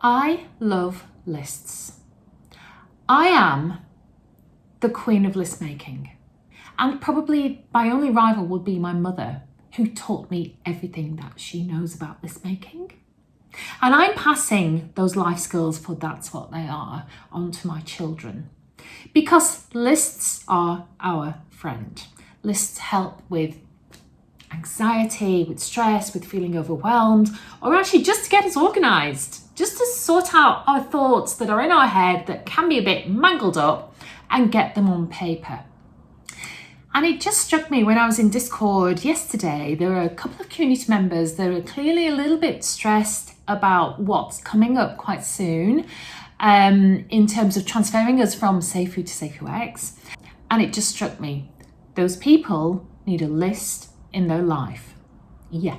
I love lists. I am the queen of list making, and probably my only rival would be my mother, who taught me everything that she knows about list making. And I'm passing those life skills, for that's what they are, on to my children. Because lists are our friend. Lists help with anxiety, with stress, with feeling overwhelmed, or actually just to get us organised, just to sort out our thoughts that are in our head that can be a bit mangled up and get them on paper. And it just struck me when I was in Discord yesterday, there were a couple of community members that are clearly a little bit stressed about what's coming up quite soon in terms of transferring us from Safuu to SafuuX. And it just struck me, those people need a list in their life. Yeah.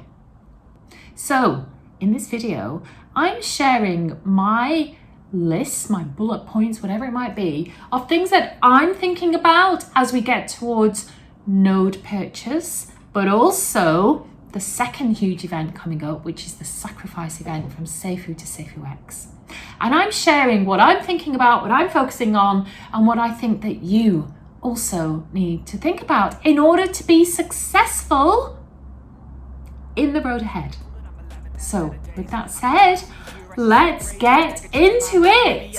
So in this video, I'm sharing my lists, my bullet points, whatever it might be, of things that I'm thinking about as we get towards node purchase, but also the second huge event coming up, which is the Sacrifice event from Safuu to SafuuX. And I'm sharing what I'm thinking about, what I'm focusing on, and what I think that you also need to think about in order to be successful in the road ahead. So with that said, let's get into it.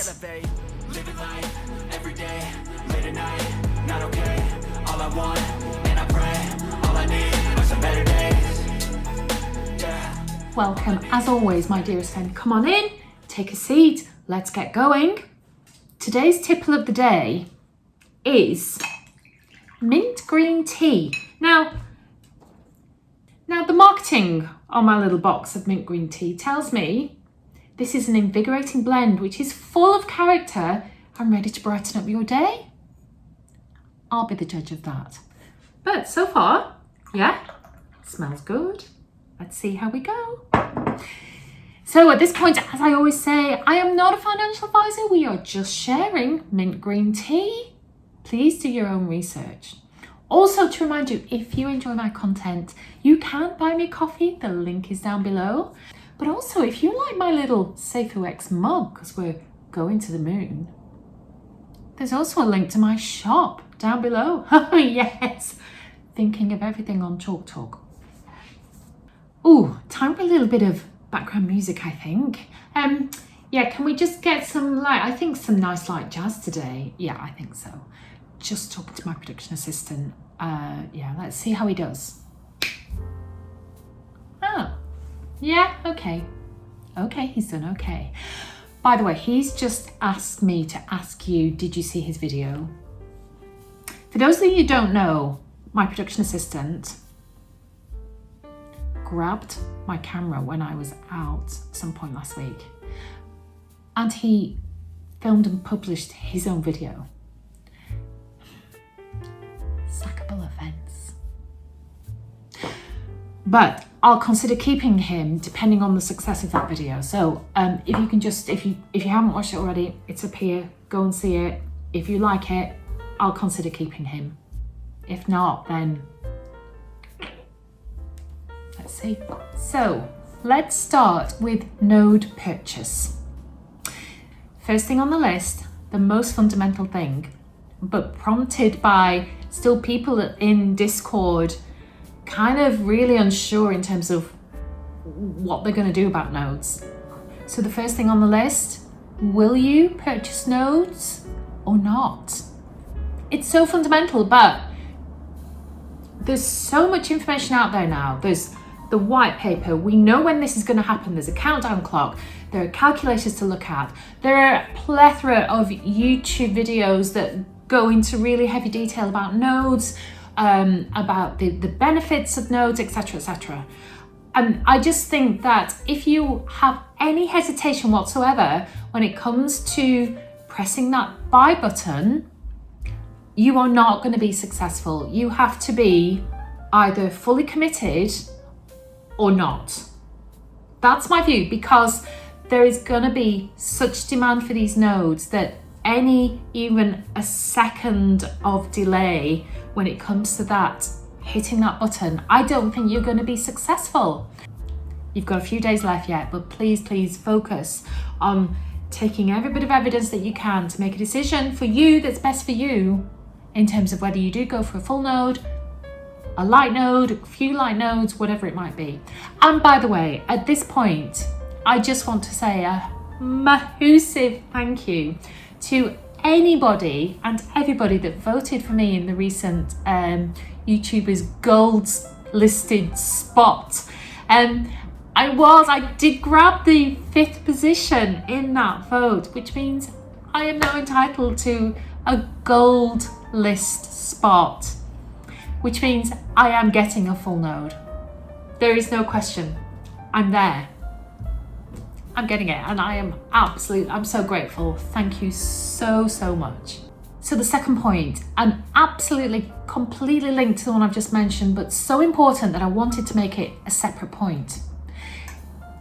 Welcome, as always, my dearest friend. Come on in, take a seat, let's get going. Today's tipple of the day is mint green tea. Now the marketing on my little box of mint green tea tells me this is an invigorating blend which is full of character and ready to brighten up your day. I'll be the judge of that. But so far, yeah, smells good. Let's see how we go. So at this point, as I always say, I am not a financial advisor. We are just sharing mint green tea. Please do your own research. Also, to remind you, if you enjoy my content, you can buy me coffee. The link is down below. But also, if you like my little SafuuX mug, because we're going to the moon, there's also a link to my shop down below. Oh, yes. Thinking of everything on Chalk Talk. Ooh, time for a little bit of background music, I think. Yeah, can we just get some I think some nice light jazz today. Yeah, I think so. Just talking to my production assistant. Yeah, let's see how he does. Oh, yeah, okay. Okay, he's done okay. By the way, he's just asked me to ask you, did you see his video? For those of you who don't know, my production assistant grabbed my camera when I was out some point last week, and he filmed and published his own video. Sackable offence. But I'll consider keeping him depending on the success of that video. So if you can just, if you haven't watched it already, it's up here, go and see it. If you like it, I'll consider keeping him. If not, then let's see. So let's start with node purchase. First thing on the list, the most fundamental thing, but prompted by still people in Discord kind of really unsure in terms of what they're going to do about nodes. So the first thing on the list, will you purchase nodes or not? It's so fundamental, but there's so much information out there now. There's the white paper. We know when this is going to happen. There's a countdown clock. There are calculators to look at. There are a plethora of YouTube videos that go into really heavy detail about nodes, about the benefits of nodes, etc., etc. And I just think that if you have any hesitation whatsoever when it comes to pressing that buy button, you are not going to be successful. You have to be either fully committed or not. That's my view, because there is going to be such demand for these nodes that even a second of delay when it comes to that, hitting that button, I don't think you're going to be successful. You've got a few days left yet, but please focus on taking every bit of evidence that you can to make a decision for you that's best for you in terms of whether you do go for a full node, a light node, a few light nodes, whatever it might be. And by the way, at this point, I just want to say a massive thank you to anybody and everybody that voted for me in the recent YouTubers Gold listed spot. I did grab the 5th position in that vote, which means I am now entitled to a gold list spot, which means I am getting a full node. There is no question. I'm there. I'm getting it, and I'm so grateful. Thank you so much. So the second point, and absolutely completely linked to the one I've just mentioned, but so important that I wanted to make it a separate point.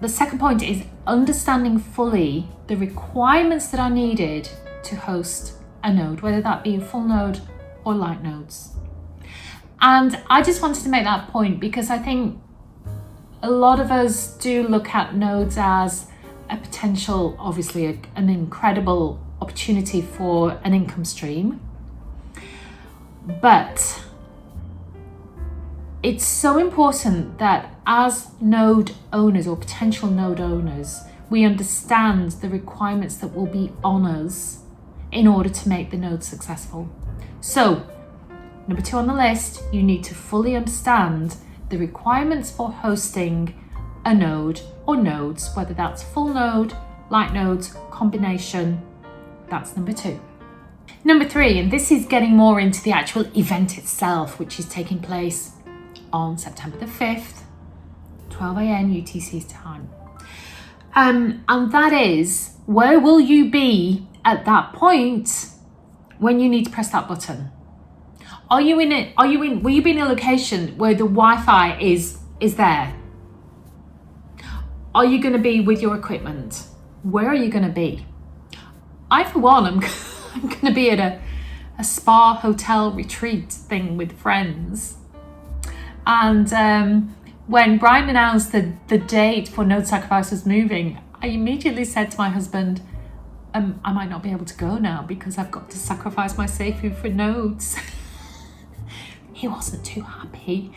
The second point is understanding fully the requirements that are needed to host a node, whether that be a full node or light nodes. And I just wanted to make that point because I think a lot of us do look at nodes as a potential, obviously an incredible opportunity for an income stream. But it's so important that as node owners or potential node owners, we understand the requirements that will be on us in order to make the node successful. So, number 2 on the list, you need to fully understand the requirements for hosting a node or nodes, whether that's full node, light nodes, combination. That's number 2. Number 3, and this is getting more into the actual event itself, which is taking place on September the 5th, 12 a.m. UTC's time. And that is, where will you be at that point when you need to press that button? Will you be in a location where the Wi-Fi is there? Are you going to be with your equipment? Where are you going to be? I, for one, I'm going to be at a spa hotel retreat thing with friends. And when Brian announced the date for Node Sacrifice was moving, I immediately said to my husband, I might not be able to go now because I've got to sacrifice my Safuu for nodes. He wasn't too happy.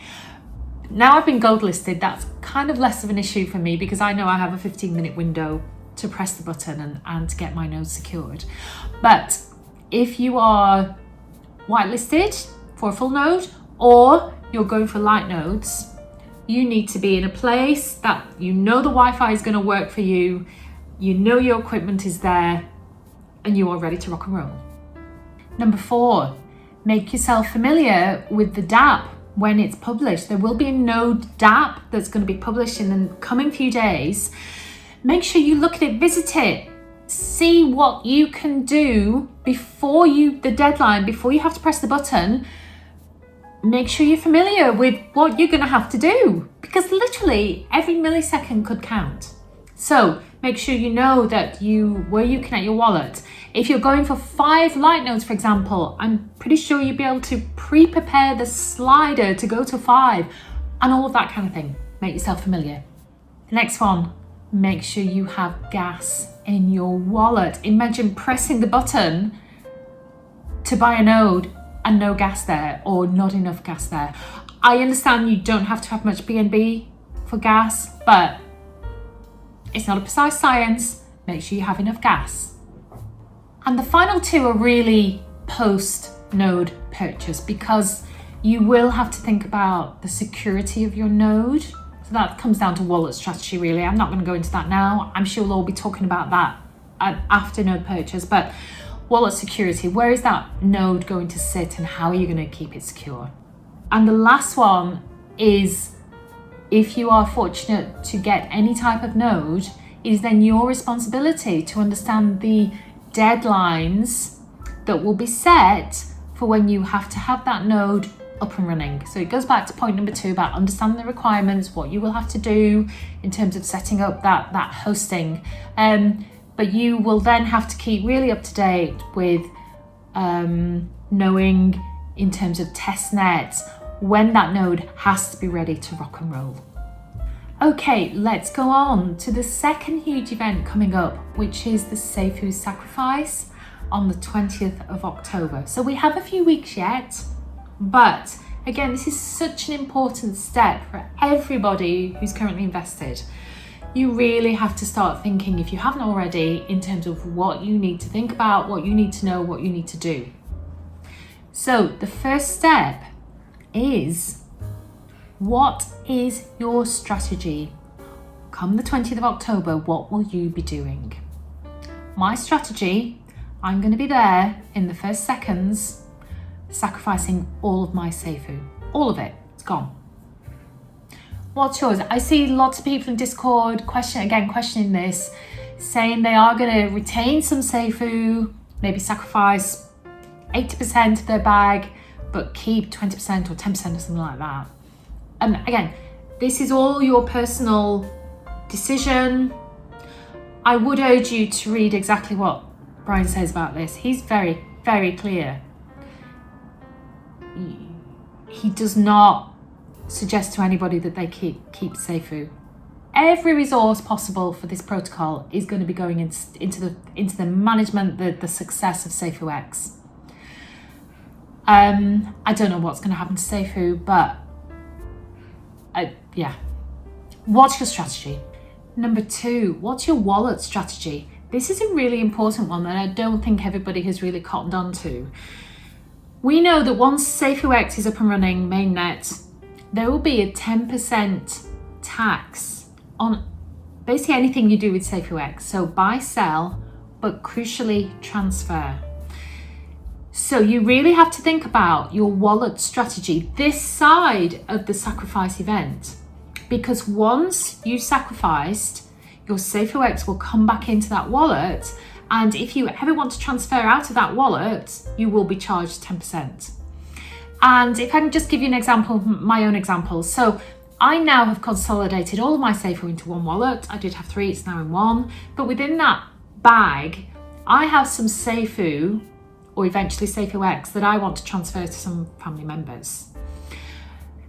Now I've been gold listed, that's kind of less of an issue for me because I know I have a 15-minute window to press the button and to get my node secured. But if you are whitelisted for a full node or you're going for light nodes, you need to be in a place that you know the Wi-Fi is going to work for you, you know your equipment is there, and you are ready to rock and roll. Number 4, make yourself familiar with the DApp when it's published. There will be a node DApp that's going to be published in the coming few days. Make sure you look at it, visit it, see what you can do before the deadline, before you have to press the button. Make sure you're familiar with what you're going to have to do because literally every millisecond could count. So make sure you know that where you connect your wallet. If you're going for 5 light nodes, for example, I'm pretty sure you'll be able to pre-prepare the slider to go to 5 and all of that kind of thing. Make yourself familiar. The next one, make sure you have gas in your wallet. Imagine pressing the button to buy a node and no gas there or not enough gas there. I understand you don't have to have much BNB for gas, but it's not a precise science. Make sure you have enough gas. And the final 2 are really post-node purchase because you will have to think about the security of your node. So that comes down to wallet strategy really. I'm not going to go into that now. I'm sure we'll all be talking about that after node purchase, but wallet security, where is that node going to sit and how are you going to keep it secure? And the last one is, if you are fortunate to get any type of node, it is then your responsibility to understand the deadlines that will be set for when you have to have that node up and running. So it goes back to point number 2 about understanding the requirements, what you will have to do in terms of setting up that hosting. But you will then have to keep really up to date with knowing in terms of test nets when that node has to be ready to rock and roll. Okay, let's go on to the second huge event coming up, which is the Safuu Sacrifice on the 20th of October. So we have a few weeks yet, but again, this is such an important step for everybody who's currently invested. You really have to start thinking, if you haven't already, in terms of what you need to think about, what you need to know, what you need to do. So the first step is, what is your strategy? Come the 20th of October, what will you be doing? My strategy, I'm going to be there in the first seconds, sacrificing all of my Safuu. All of it, it's gone. What's yours? I see lots of people in Discord questioning this, saying they are going to retain some Safuu, maybe sacrifice 80% of their bag, but keep 20% or 10% or something like that. Again, this is all your personal decision. I would urge you to read exactly what Brian says about this. He's very, very clear. He does not suggest to anybody that they keep Safuu. Every resource possible for this protocol is going to be going into the management, the success of SafuuX. I don't know what's going to happen to Safuu, but yeah. What's your strategy? Number 2, what's your wallet strategy? This is a really important one that I don't think everybody has really cottoned on to. We know that once SafuuX is up and running, mainnet, there will be a 10% tax on basically anything you do with SafuuX. So buy, sell, but crucially transfer. So you really have to think about your wallet strategy this side of the sacrifice event, because once you've sacrificed, your SafuuX will come back into that wallet, and if you ever want to transfer out of that wallet, you will be charged 10%. And if I can just give you an example, my own example. So I now have consolidated all of my Safuu into one wallet. I did have 3, it's now in one. But within that bag, I have some Safuu, or eventually SafuuX, that I want to transfer to some family members.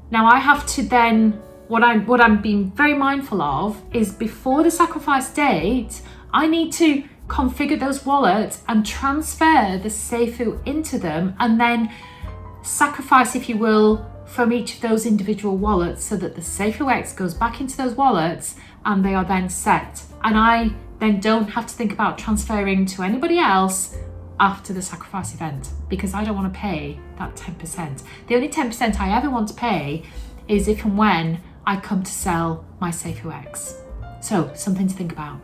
Now I have to then, what I'm being very mindful of is, before the sacrifice date, I need to configure those wallets and transfer the Safuu into them, and then sacrifice, if you will, from each of those individual wallets, so that the SafuuX goes back into those wallets and they are then set. And I then don't have to think about transferring to anybody else after the sacrifice event, because I don't want to pay that 10%. The only 10% I ever want to pay is if and when I come to sell my SafuuX. So something to think about.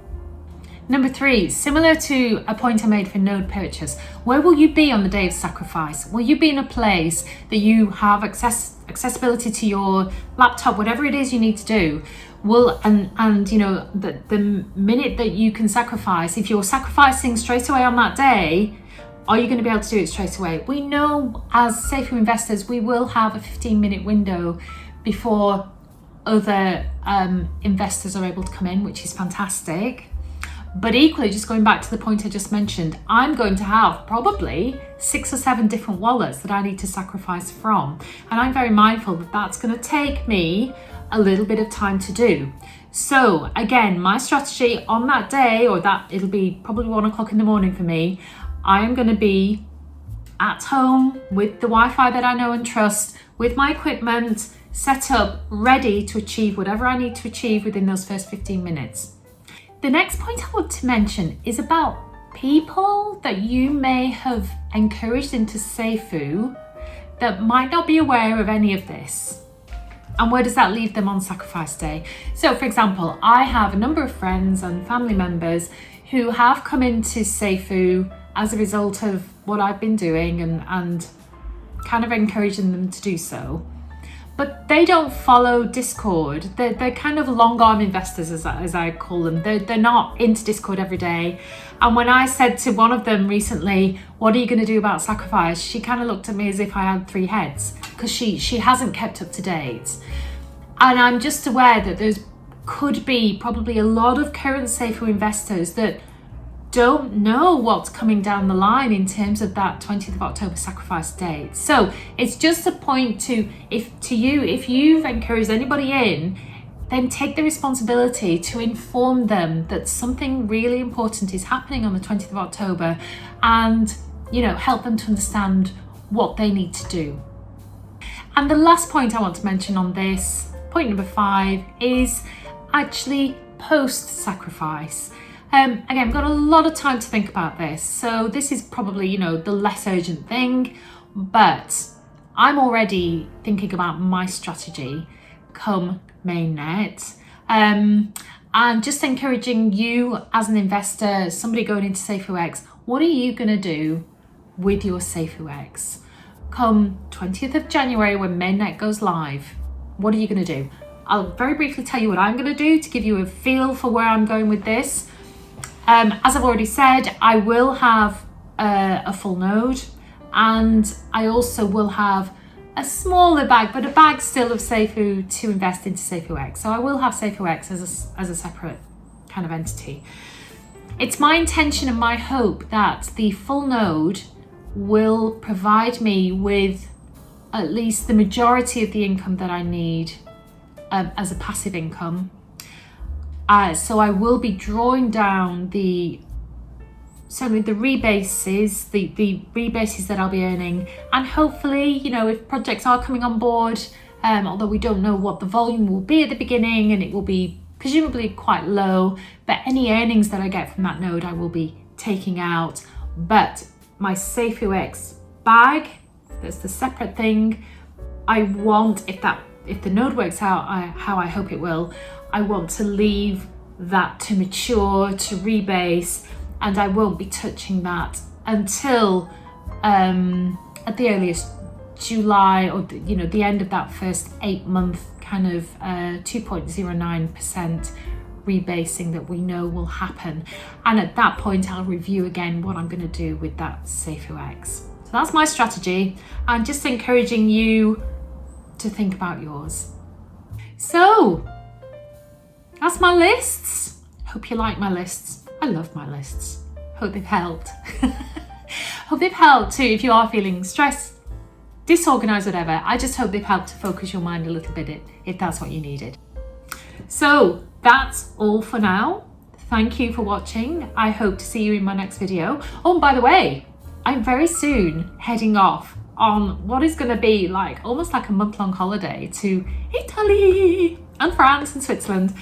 Number 3, similar to a point I made for node purchase, where will you be on the day of sacrifice? Will you be in a place that you have accessibility to your laptop, whatever it is you need to do? And you know, the minute that you can sacrifice, if you're sacrificing straight away on that day, are you going to be able to do it straight away? We know as Safuu investors, we will have a 15-minute window before other investors are able to come in, which is fantastic. But equally, just going back to the point I just mentioned, I'm going to have probably 6 or 7 different wallets that I need to sacrifice from. And I'm very mindful that that's going to take me a little bit of time to do. So again, my strategy on that day, or that it'll be probably 1 o'clock in the morning for me, I am going to be at home with the Wi-Fi that I know and trust, with my equipment set up, ready to achieve whatever I need to achieve within those first 15 minutes. The next point I want to mention is about people that you may have encouraged into Safuu that might not be aware of any of this. And where does that leave them on sacrifice day? So for example, I have a number of friends and family members who have come into Safuu as a result of what I've been doing and kind of encouraging them to do so. But they don't follow Discord. They're kind of long arm investors, as I call them. They're not into Discord every day. And when I said to one of them recently, what are you going to do about sacrifice? She kind of looked at me as if I had 3 heads, because she hasn't kept up to date. And I'm just aware that there's could be probably a lot of current Safuu investors that don't know what's coming down the line in terms of that 20th of October sacrifice date. So it's just a point if you've encouraged anybody in, then take the responsibility to inform them that something really important is happening on the 20th of October and, help them to understand what they need to do. And the last point I want to mention on this, point number 5, is actually post-sacrifice. Again, I've got a lot of time to think about this. So this is probably, the less urgent thing, but I'm already thinking about my strategy come mainnet. And just encouraging you as an investor, somebody going into SafuuX, what are you going to do with your SafuuX? Come 20th of January when mainnet goes live, what are you going to do? I'll very briefly tell you what I'm going to do to give you a feel for where I'm going with this. As I've already said, I will have a full node, and I also will have a smaller bag, but a bag still of Safuu to invest into SafuuX. So I will have SafuuX as a separate kind of entity. It's my intention and my hope that the full node will provide me with at least the majority of the income that I need as a passive income. So I will be drawing down certainly the rebases, the rebases that I'll be earning, and hopefully, if projects are coming on board, although we don't know what the volume will be at the beginning, and it will be presumably quite low, but any earnings that I get from that node I will be taking out. But my SafuuX bag, that's the separate thing, I want, if the node works out how I hope it will, I want to leave that to mature, to rebase, and I won't be touching that until at the earliest July, or the end of that first 8-month kind of 2.09% rebasing that we know will happen. And at that point, I'll review again what I'm going to do with that SafuuX. So that's my strategy, and just encouraging you to think about yours. So that's my lists. Hope you like my lists. I love my lists. Hope they've helped. Hope they've helped too if you are feeling stressed, disorganized, whatever. I just hope they've helped to focus your mind a little bit if that's what you needed. So that's all for now. Thank you for watching. I hope to see you in my next video. Oh, and by the way, I'm very soon heading off on what is going to be almost like a month-long holiday to Italy and France and Switzerland.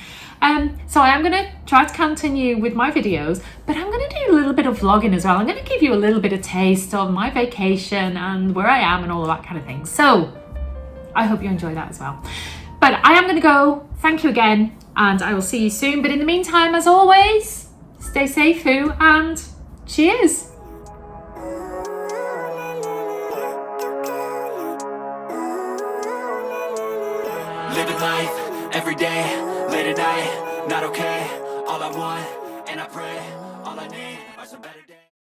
So I am going to try to continue with my videos, but I'm going to do a little bit of vlogging as well. I'm going to give you a little bit of taste of my vacation and where I am and all of that kind of thing. So I hope you enjoy that as well. But I am going to go. Thank you again, and I will see you soon. But in the meantime, as always, stay safe and cheers. Living life every day, late at night, not okay. All I want, and I pray, all I need are some better days.